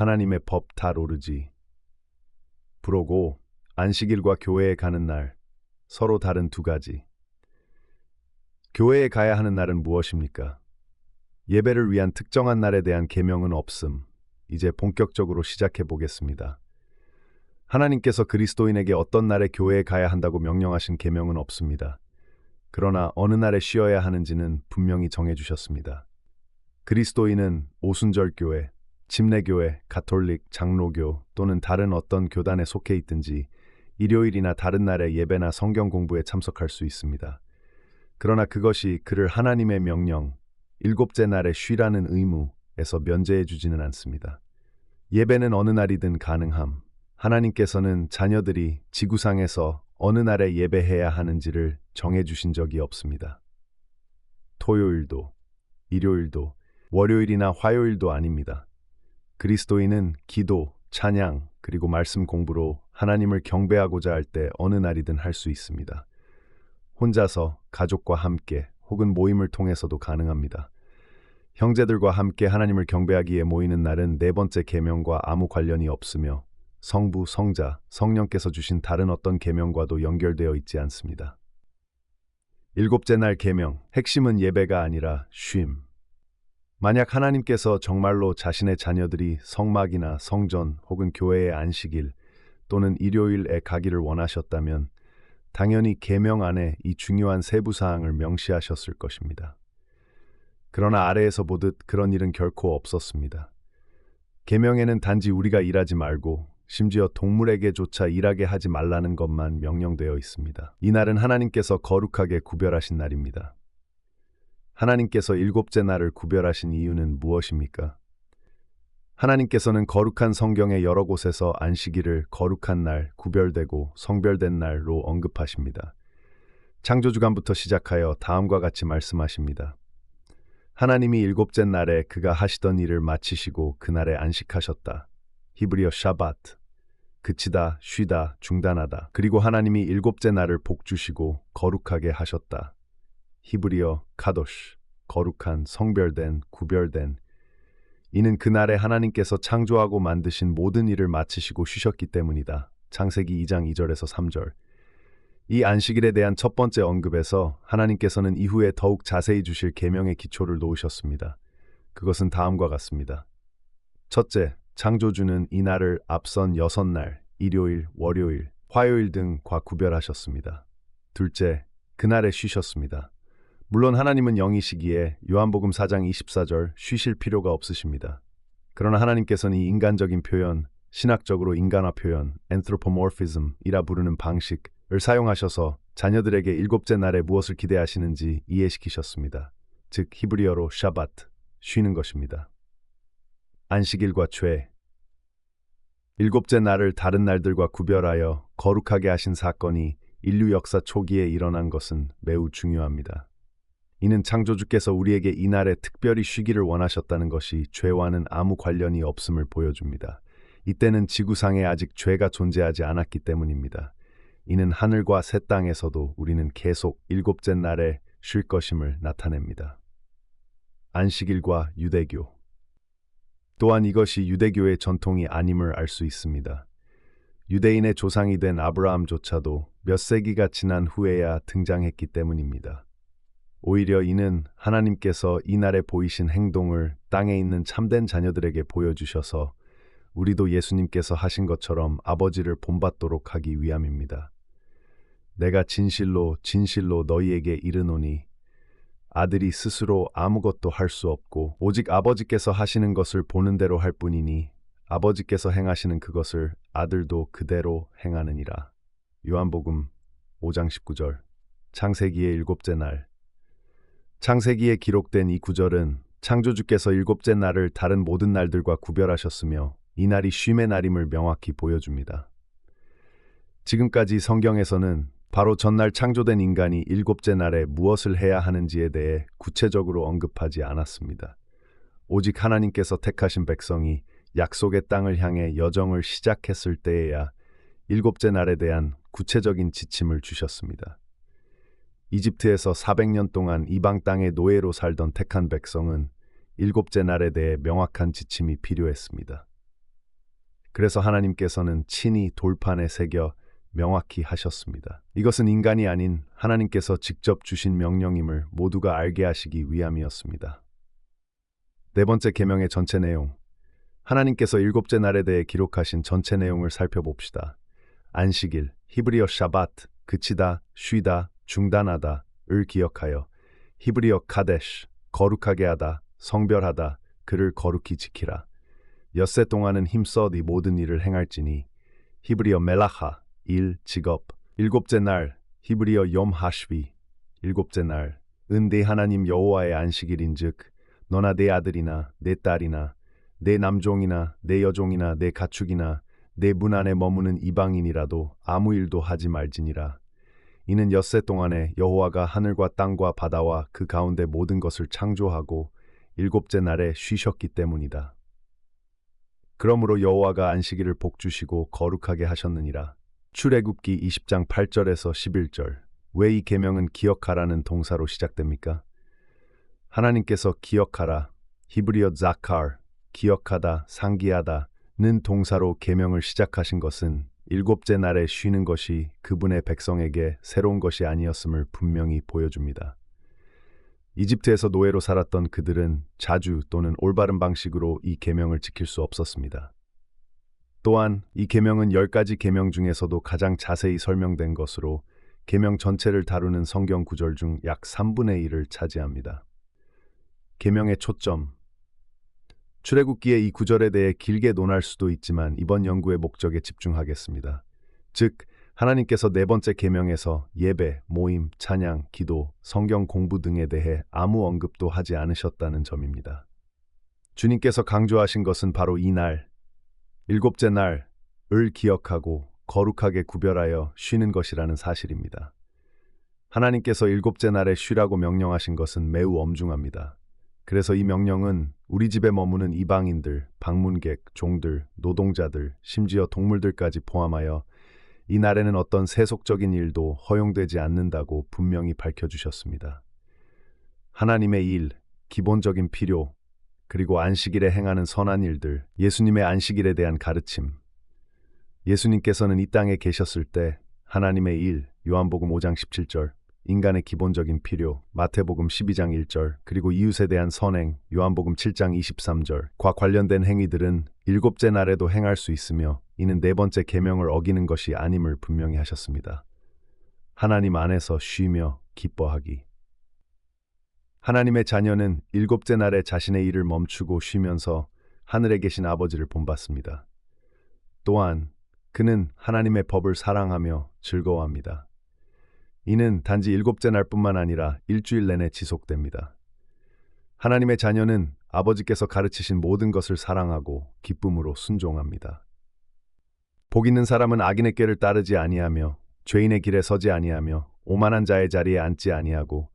하나님의 법 다 오르지. 부로고 안식일과 교회에 가는 날 서로 다른 두 가지. 교회에 가야 하는 날은 무엇입니까? 예배를 위한 특정한 날에 대한 계명은 없음. 이제 본격적으로 시작해 보겠습니다. 하나님께서 그리스도인에게 어떤 날에 교회에 가야 한다고 명령하신 계명은 없습니다. 그러나 어느 날에 쉬어야 하는지는 분명히 정해 주셨습니다. 그리스도인은 오순절교회, 침례교회, 가톨릭, 장로교 또는 다른 어떤 교단에 속해 있든지 일요일이나 다른 날에 예배나 성경 공부에 참석할 수 있습니다. 그러나 그것이 그를 하나님의 명령, 일곱째 날에 쉬라는 의무에서 면제해 주지는 않습니다. 예배는 어느 날이든 가능함. 하나님께서는 자녀들이 지구상에서 어느 날에 예배해야 하는지를 정해 주신 적이 없습니다. 토요일도, 일요일도, 월요일이나 화요일도 아닙니다. 그리스도인은 기도, 찬양, 그리고 말씀 공부로 하나님을 경배하고자 할 때 어느 날이든 할 수 있습니다. 혼자서, 가족과 함께, 혹은 모임을 통해서도 가능합니다. 형제들과 함께 하나님을 경배하기에 모이는 날은 네 번째 계명과 아무 관련이 없으며 성부, 성자, 성령께서 주신 다른 어떤 계명과도 연결되어 있지 않습니다. 일곱째 날 계명, 핵심은 예배가 아니라 쉼. 만약 하나님께서 정말로 자신의 자녀들이 성막이나 성전 혹은 교회의 안식일 또는 일요일에 가기를 원하셨다면 당연히 계명 안에 이 중요한 세부 사항을 명시하셨을 것입니다. 그러나 아래에서 보듯 그런 일은 결코 없었습니다. 계명에는 단지 우리가 일하지 말고 심지어 동물에게조차 일하게 하지 말라는 것만 명령되어 있습니다. 이 날은 하나님께서 거룩하게 구별하신 날입니다. 하나님께서 일곱째 날을 구별하신 이유는 무엇입니까? 하나님께서는 거룩한 성경의 여러 곳에서 안식일을 거룩한 날, 구별되고 성별된 날로 언급하십니다. 창조주간부터 시작하여 다음과 같이 말씀하십니다. 하나님이 일곱째 날에 그가 하시던 일을 마치시고 그날에 안식하셨다. 히브리어 샤바트. 그치다, 쉬다, 중단하다. 그리고 하나님이 일곱째 날을 복주시고 거룩하게 하셨다. 히브리어 카도시. 거룩한, 성별된, 구별된. 이는 그날에 하나님께서 창조하고 만드신 모든 일을 마치시고 쉬셨기 때문이다. 창세기 2장 2절에서 3절. 이 안식일에 대한 첫 번째 언급에서 하나님께서는 이후에 더욱 자세히 주실 계명의 기초를 놓으셨습니다. 그것은 다음과 같습니다. 첫째, 창조주는 이 날을 앞선 6날, 일요일, 월요일, 화요일 등과 구별하셨습니다. 둘째, 그날에 쉬셨습니다. 물론 하나님은 영이시기에 요한복음 4장 24절 쉬실 필요가 없으십니다. 그러나 하나님께서는 이 인간적인 표현, 신학적으로 인간화 표현, anthropomorphism이라 부르는 방식을 사용하셔서 자녀들에게 일곱째 날에 무엇을 기대하시는지 이해시키셨습니다. 즉 히브리어로 샤바트, 쉬는 것입니다. 안식일과 죄. 일곱째 날을 다른 날들과 구별하여 거룩하게 하신 사건이 인류 역사 초기에 일어난 것은 매우 중요합니다. 이는 창조주께서 우리에게 이 날에 특별히 쉬기를 원하셨다는 것이 죄와는 아무 관련이 없음을 보여줍니다. 이때는 지구상에 아직 죄가 존재하지 않았기 때문입니다. 이는 하늘과 새 땅에서도 우리는 계속 일곱째 날에 쉴 것임을 나타냅니다. 안식일과 유대교. 또한 이것이 유대교의 전통이 아님을 알 수 있습니다. 유대인의 조상이 된 아브라함조차도 몇 세기가 지난 후에야 등장했기 때문입니다. 오히려 이는 하나님께서 이 날에 보이신 행동을 땅에 있는 참된 자녀들에게 보여주셔서 우리도 예수님께서 하신 것처럼 아버지를 본받도록 하기 위함입니다. 내가 진실로 진실로 너희에게 이르노니 아들이 스스로 아무것도 할 수 없고 오직 아버지께서 하시는 것을 보는 대로 할 뿐이니 아버지께서 행하시는 그것을 아들도 그대로 행하느니라. 요한복음 5장 19절. 창세기의 일곱째 날. 창세기에 기록된 이 구절은 창조주께서 일곱째 날을 다른 모든 날들과 구별하셨으며 이 날이 쉼의 날임을 명확히 보여줍니다. 지금까지 성경에서는 바로 전날 창조된 인간이 일곱째 날에 무엇을 해야 하는지에 대해 구체적으로 언급하지 않았습니다. 오직 하나님께서 택하신 백성이 약속의 땅을 향해 여정을 시작했을 때에야 일곱째 날에 대한 구체적인 지침을 주셨습니다. 이집트에서 400년 동안 이방 땅의 노예로 살던 택한 백성은 일곱째 날에 대해 명확한 지침이 필요했습니다. 그래서 하나님께서는 친히 돌판에 새겨 명확히 하셨습니다. 이것은 인간이 아닌 하나님께서 직접 주신 명령임을 모두가 알게 하시기 위함이었습니다. 네 번째 계명의 전체 내용. 하나님께서 일곱째 날에 대해 기록하신 전체 내용을 살펴봅시다. 안식일, 히브리어 샤바트, 그치다, 쉬다, 중단하다, 을 기억하여, 히브리어 카데시, 거룩하게 하다, 성별하다, 그를 거룩히 지키라. 엿새 동안은 힘써 네 모든 일을 행할지니, 히브리어 멜라하, 일, 직업, 일곱째 날, 히브리어 염 하시비, 일곱째 날, 은 네 하나님 여호와의 안식일인즉, 너나 내 아들이나 내 딸이나 내 남종이나 내 여종이나 내 가축이나 내 문 안에 머무는 이방인이라도 아무 일도 하지 말지니라. 이는 엿새 동안에 여호와가 하늘과 땅과 바다와 그 가운데 모든 것을 창조하고 일곱째 날에 쉬셨기 때문이다. 그러므로 여호와가 안식일을 복주시고 거룩하게 하셨느니라. 출애굽기 20장 8절에서 11절. 왜 이 계명은 기억하라는 동사로 시작됩니까? 하나님께서 기억하라, 히브리어 자칼, 기억하다, 상기하다는 동사로 계명을 시작하신 것은 일곱째 날에 쉬는 것이 그분의 백성에게 새로운 것이 아니었음을 분명히 보여줍니다. 이집트에서 노예로 살았던 그들은 자주 또는 올바른 방식으로 이 계명을 지킬 수 없었습니다. 또한 이 계명은 10가지 계명 중에서도 가장 자세히 설명된 것으로 계명 전체를 다루는 성경 구절 중 약 3분의 1을 차지합니다. 계명의 초점. 출애굽기의 이 구절에 대해 길게 논할 수도 있지만 이번 연구의 목적에 집중하겠습니다. 즉, 하나님께서 네 번째 계명에서 예배, 모임, 찬양, 기도, 성경 공부 등에 대해 아무 언급도 하지 않으셨다는 점입니다. 주님께서 강조하신 것은 바로 이 날, 일곱째 날을 기억하고 거룩하게 구별하여 쉬는 것이라는 사실입니다. 하나님께서 일곱째 날에 쉬라고 명령하신 것은 매우 엄중합니다. 그래서 이 명령은 우리 집에 머무는 이방인들, 방문객, 종들, 노동자들, 심지어 동물들까지 포함하여 이 날에는 어떤 세속적인 일도 허용되지 않는다고 분명히 밝혀주셨습니다. 하나님의 일, 기본적인 필요, 그리고 안식일에 행하는 선한 일들, 예수님의 안식일에 대한 가르침. 예수님께서는 이 땅에 계셨을 때 하나님의 일, 요한복음 5장 17절, 인간의 기본적인 필요, 마태복음 12장 1절, 그리고 이웃에 대한 선행, 요한복음 7장 23절과 관련된 행위들은 일곱째 날에도 행할 수 있으며 이는 네 번째 계명을 어기는 것이 아님을 분명히 하셨습니다. 하나님 안에서 쉬며 기뻐하기. 하나님의 자녀는 일곱째 날에 자신의 일을 멈추고 쉬면서 하늘에 계신 아버지를 본받습니다. 또한 그는 하나님의 법을 사랑하며 즐거워합니다. 이는 단지 일곱째 날뿐만 아니라 일주일 내내 지속됩니다. 하나님의 자녀는 아버지께서 가르치신 모든 것을 사랑하고 기쁨으로 순종합니다. 복 있는 사람은 악인의 꾀를 따르지 아니하며 죄인의 길에 서지 아니하며 오만한 자의 자리에 앉지 아니하고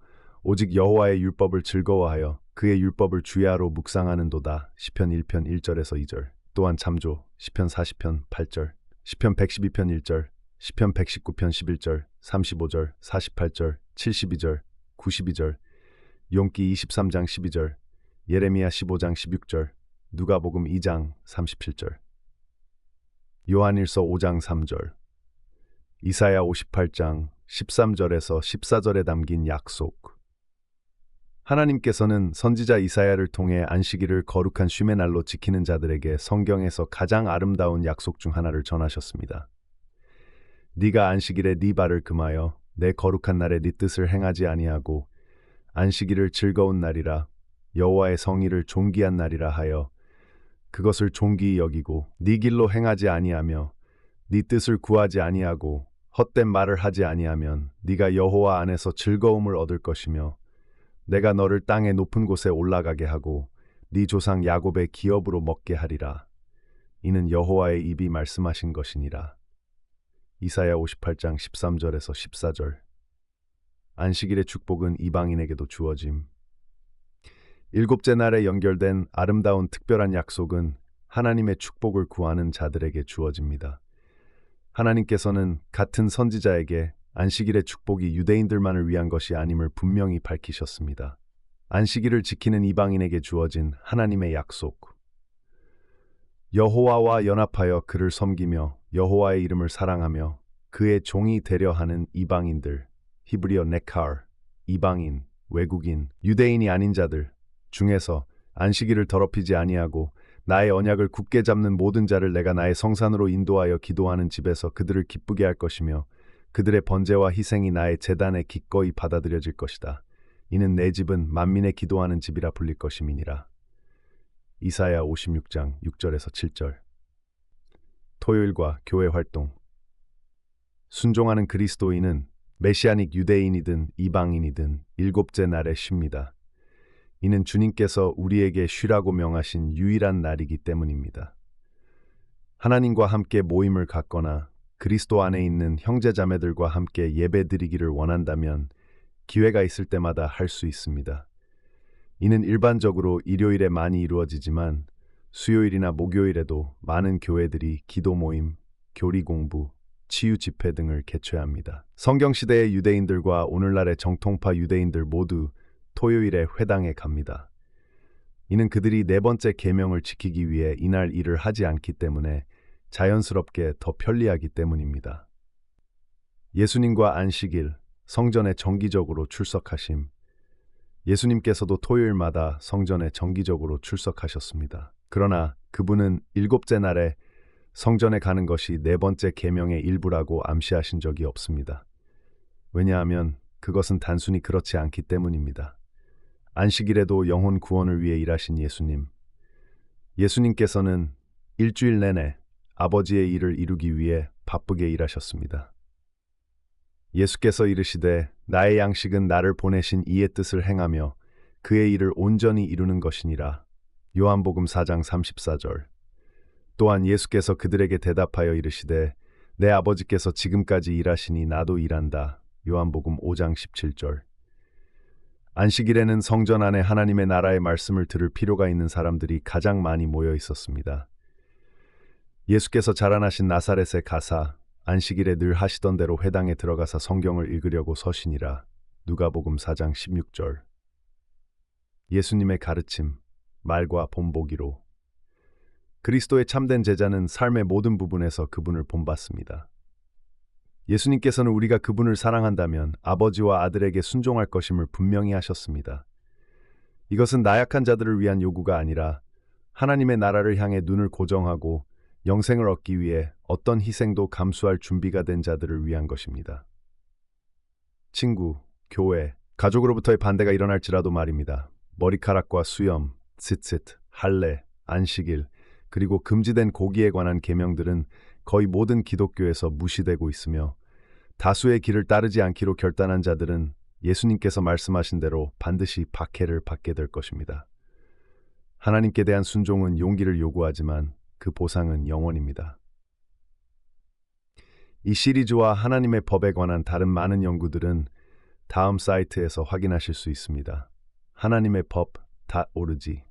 오직 여호와의 율법을 즐거워하여 그의 율법을 주야로 묵상하는도다. 시편 1편 1절에서 2절. 또한 참조 시편 40편 8절, 시편 112편 1절, 시편 119편 11절, 35절, 48절, 72절, 92절, 욥기 23장 12절, 예레미야 15장 16절, 누가복음 2장 37절, 요한일서 5장 3절, 이사야 58장 13절에서 14절에 담긴 약속. 하나님께서는 선지자 이사야를 통해 안식일을 거룩한 쉼의 날로 지키는 자들에게 성경에서 가장 아름다운 약속 중 하나를 전하셨습니다. 네가 안식일에 네 발을 금하여 내 거룩한 날에 네 뜻을 행하지 아니하고 안식일을 즐거운 날이라 여호와의 성일을 존귀한 날이라 하여 그것을 존귀히 여기고 네 길로 행하지 아니하며 네 뜻을 구하지 아니하고 헛된 말을 하지 아니하면 네가 여호와 안에서 즐거움을 얻을 것이며 내가 너를 땅의 높은 곳에 올라가게 하고 네 조상 야곱의 기업으로 먹게 하리라. 이는 여호와의 입이 말씀하신 것이니라. 이사야 58장 13절에서 14절. 안식일의 축복은 이방인에게도 주어짐. 일곱째 날에 연결된 아름다운 특별한 약속은 하나님의 축복을 구하는 자들에게 주어집니다. 하나님께서는 같은 선지자에게 안식일의 축복이 유대인들만을 위한 것이 아님을 분명히 밝히셨습니다. 안식일을 지키는 이방인에게 주어진 하나님의 약속. 여호와와 연합하여 그를 섬기며 여호와의 이름을 사랑하며 그의 종이 되려 하는 이방인들, 히브리어 네칼, 이방인, 외국인, 유대인이 아닌 자들 중에서 안식일을 더럽히지 아니하고 나의 언약을 굳게 잡는 모든 자를 내가 나의 성산으로 인도하여 기도하는 집에서 그들을 기쁘게 할 것이며 그들의 번제와 희생이 나의 제단에 기꺼이 받아들여질 것이다. 이는 내 집은 만민의 기도하는 집이라 불릴 것임이니라. 이사야 56장 6절에서 7절. 토요일과 교회 활동. 순종하는 그리스도인은 메시아닉 유대인이든 이방인이든 일곱째 날에 쉽니다. 이는 주님께서 우리에게 쉬라고 명하신 유일한 날이기 때문입니다. 하나님과 함께 모임을 갖거나 그리스도 안에 있는 형제자매들과 함께 예배드리기를 원한다면 기회가 있을 때마다 할 수 있습니다. 이는 일반적으로 일요일에 많이 이루어지지만 수요일이나 목요일에도 많은 교회들이 기도 모임, 교리 공부, 치유 집회 등을 개최합니다. 성경시대의 유대인들과 오늘날의 정통파 유대인들 모두 토요일에 회당에 갑니다. 이는 그들이 네 번째 계명을 지키기 위해 이날 일을 하지 않기 때문에 자연스럽게 더 편리하기 때문입니다. 예수님과 안식일, 성전에 정기적으로 출석하심. 예수님께서도 토요일마다 성전에 정기적으로 출석하셨습니다. 그러나 그분은 일곱째 날에 성전에 가는 것이 네 번째 계명의 일부라고 암시하신 적이 없습니다. 왜냐하면 그것은 단순히 그렇지 않기 때문입니다. 안식일에도 영혼 구원을 위해 일하신 예수님. 예수님께서는 일주일 내내 아버지의 일을 이루기 위해 바쁘게 일하셨습니다. 예수께서 이르시되 나의 양식은 나를 보내신 이의 뜻을 행하며 그의 일을 온전히 이루는 것이니라. 요한복음 4장 34절. 또한 예수께서 그들에게 대답하여 이르시되 내 아버지께서 지금까지 일하시니 나도 일한다. 요한복음 5장 17절. 안식일에는 성전 안에 하나님의 나라의 말씀을 들을 필요가 있는 사람들이 가장 많이 모여 있었습니다. 예수께서 자라나신 나사렛에 가사 안식일에 늘 하시던 대로 회당에 들어가서 성경을 읽으려고 서시니라. 누가복음 4장 16절. 예수님의 가르침, 말과 본보기로. 그리스도의 참된 제자는 삶의 모든 부분에서 그분을 본받습니다. 예수님께서는 우리가 그분을 사랑한다면 아버지와 아들에게 순종할 것임을 분명히 하셨습니다. 이것은 나약한 자들을 위한 요구가 아니라 하나님의 나라를 향해 눈을 고정하고 영생을 얻기 위해 어떤 희생도 감수할 준비가 된 자들을 위한 것입니다. 친구, 교회, 가족으로부터의 반대가 일어날지라도 말입니다. 머리카락과 수염, 쯧쯧, 할례, 안식일, 그리고 금지된 고기에 관한 계명들은 거의 모든 기독교에서 무시되고 있으며 다수의 길을 따르지 않기로 결단한 자들은 예수님께서 말씀하신 대로 반드시 박해를 받게 될 것입니다. 하나님께 대한 순종은 용기를 요구하지만 그 보상은 영원입니다. 이 시리즈와 하나님의 법에 관한 다른 많은 연구들은 다음 사이트에서 확인하실 수 있습니다. 하나님의 법.org